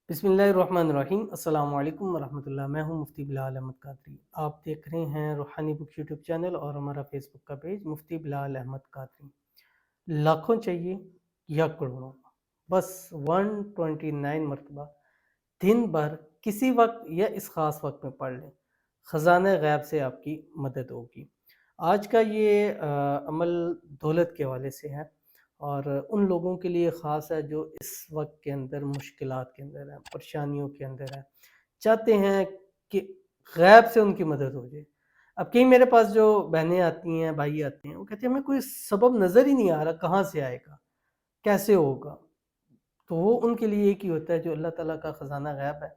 बिस्मिल्लाहिर्रहमानिर्रहीम। अस्सलाम वालेकुम वरहमतुल्लाह। मैं हूं मुफ्ती बिलाल अहमद कादरी। आप देख रहे हैं रूहानी बुक यूट्यूब चैनल और हमारा फेसबुक का पेज मुफ्ती बिलाल अहमद कादरी। लाखों चाहिए या करोड़ों, बस 129 मरतबा दिन भर किसी वक्त या इस ख़ास वक्त में पढ़ लें, ख़ज़ाने गैब से आपकी मदद होगी। आज का ये अमल दौलत के हवाले से है और उन लोगों के लिए ख़ास है जो इस वक्त के अंदर मुश्किलात के अंदर हैं, परेशानियों के अंदर हैं, चाहते हैं कि गैब से उनकी मदद हो जाए। अब कई मेरे पास जो बहनें आती हैं, भाई आते हैं, वो कहते हैं हमें कोई सबब नज़र ही नहीं आ रहा, कहाँ से आएगा, कैसे होगा। तो वो उनके लिए एक ही होता है जो अल्लाह ताला का ख़ज़ाना गैब है,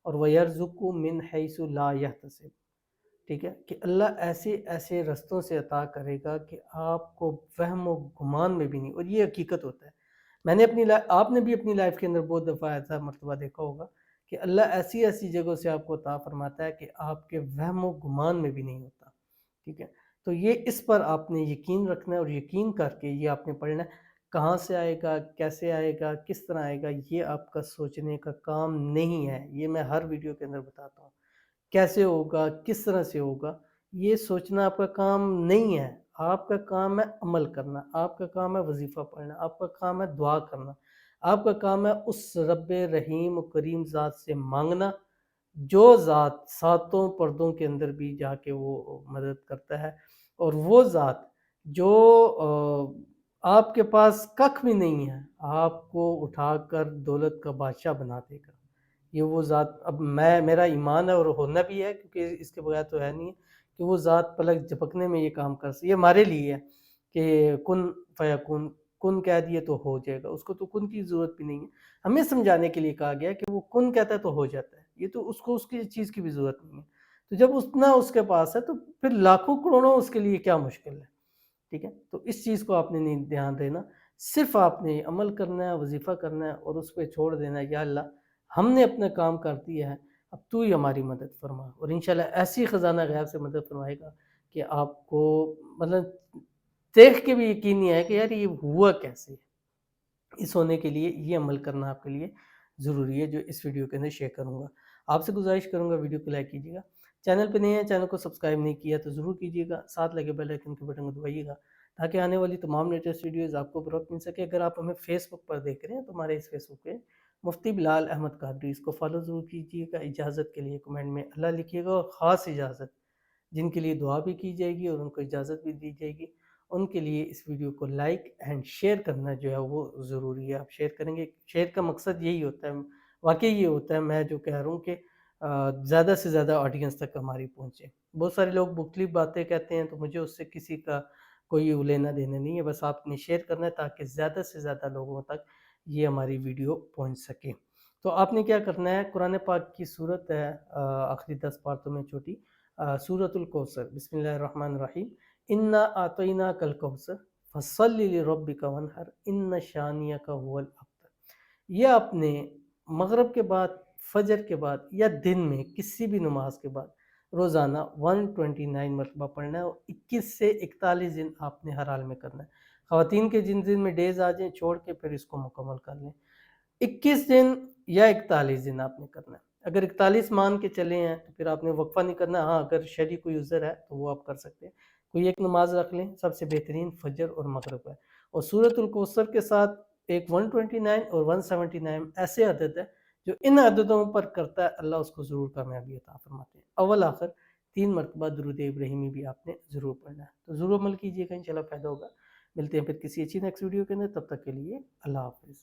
और वयरज़ुक़ु मिन हैसु ला यहतसिब। ठीक है, कि अल्लाह ऐसे ऐसे रस्तों से अता करेगा कि आपको वहम व गुमान में भी नहीं, और ये हकीकत होता है। मैंने आपने भी अपनी लाइफ के अंदर बहुत दफ़ा ऐसा मर्तबा देखा होगा कि अल्लाह ऐसी ऐसी जगहों से आपको अता फरमाता है कि आपके वहम व गुमान में भी नहीं होता। ठीक है, तो ये इस पर आपने यकीन रखना है और यकीन करके ये आपने पढ़ना है। कहाँ से आएगा, कैसे आएगा, किस तरह आएगा, ये आपका सोचने का काम नहीं है। ये मैं हर वीडियो के अंदर बताता हूँ। कैसे होगा, किस तरह से होगा, ये सोचना आपका काम नहीं है। आपका काम है अमल करना, आपका काम है वजीफ़ा पढ़ना, आपका काम है दुआ करना, आपका काम है उस रब्बे रहीम व करीम ज़ात से मांगना, जो ज़ात सातों पर्दों के अंदर भी जाके वो मदद करता है, और वो ज़ात जो आपके पास कख भी नहीं है, आपको उठाकर दौलत का बादशाह बना देगा। ये वो ज़ात, अब मेरा ईमान है और होना भी है, क्योंकि इसके बगैर तो है नहीं है, कि वो ज़ात पलक झपकने में ये काम कर ये हमारे लिए है कि कुन फयकुन, कुन कह दिए तो हो जाएगा, उसको तो कुन की ज़रूरत भी नहीं है। हमें समझाने के लिए कहा गया कि वो कुन कहता है तो हो जाता है, ये तो उसको उसकी चीज़ की भी ज़रूरत नहीं है। तो जब उतना उसके पास है तो फिर लाखों करोड़ों उसके लिए क्या मुश्किल है। ठीक है, तो इस चीज़ को आपने नहीं ध्यान देना, सिर्फ आपने अमल करना है, वजीफ़ा करना है और उस पे छोड़ देना है, या अल्लाह हमने अपना काम कर दिया है, अब तू ही हमारी मदद फरमा। और इंशाल्लाह ऐसी ख़ज़ाना गैब से मदद फरमाएगा कि आपको मतलब देख के भी यकीन नहीं आएगा कि यार ये हुआ कैसे। इस होने के लिए ये अमल करना आपके लिए ज़रूरी है, जो इस वीडियो के अंदर शेयर करूँगा। आपसे गुज़ारिश करूँगा वीडियो को लाइक कीजिएगा। चैनल पे नए हैं, चैनल को सब्सक्राइब नहीं किया तो ज़रूर कीजिएगा। साथ लगे बेल आइकन के बटन को दबाइएगा ताकि आने वाली तमाम लेटेस्ट वीडियोज़ आपको बर वक़्त मिल सके। अगर आप हमें फेसबुक पर देख रहे हैं तो हमारे इस फेसबुक पे मुफ्ती बिलाल अहमद कादरी, इसको फॉलो ज़रूर कीजिएगा। इजाज़त के लिए कमेंट में अल्लाह लिखिएगा, और ख़ास इजाज़त जिनके लिए दुआ भी की जाएगी और उनको इजाज़त भी दी जाएगी, उनके लिए इस वीडियो को लाइक एंड शेयर करना जो है वो ज़रूरी है। आप शेयर करेंगे, शेयर का मकसद यही होता है, वाक़ई ये होता है, मैं जो कह रहा हूँ कि ज़्यादा से ज़्यादा ऑडियंस तक हमारी पहुँचे। बहुत सारे लोग मुख्तलिफ़ बातें कहते हैं, तो मुझे उससे किसी का कोई लेना देना नहीं है, बस आपने शेयर करना है ताकि ज़्यादा से ज़्यादा लोगों तक ये हमारी वीडियो पहुँच सके। तो आपने क्या करना है, कुरान पाक की सूरत है आखिरी 10 पारतों में छोटी, सूरतुल कौसर, बिस्मिल्लाहिर्रहमानिर्रहीम। इन्ना आतैना कल कौसर फसल्लि लिरब्बिका वन्हर इन्न शानियका हुवल अब्तर। ये आपने मगरिब के बाद, फजर के बाद या दिन में किसी भी नमाज के बाद रोज़ाना 129 मरतबा पढ़ना है, और 21 से 41 दिन आपने हर हाल में करना है। ख़वातीन के जिन दिन में डेज़ आ जाएँ छोड़ के फिर इसको मुकम्मल कर लें। 21 दिन या 41 दिन आपने करना है। अगर 41 मान के चले हैं तो फिर आपने वक्फ़ा नहीं करना। हाँ, अगर शरई कोई उज़र है तो वो आप कर सकते हैं। कोई एक नमाज़ रख लें, सबसे बेहतरीन फ़जर और मगरिब है। और सूरतुल कौसर के साथ एक 129 और 179 ऐसे अदद है, जो इन अददों पर करता है अल्लाह उसको ज़रूर कामयाबी अता फरमाते हैं। अव्वल आखिर 3 मरतबा दुरूद इब्राहिमी भी आपने ज़रूर पढ़ना है। तो ज़रूर अमल कीजिएगा, इंशाल्लाह फ़ायदा होगा। मिलते हैं फिर किसी अच्छी नेक्स्ट वीडियो के अंदर, तब तक के लिए अल्लाह हाफ़िज़।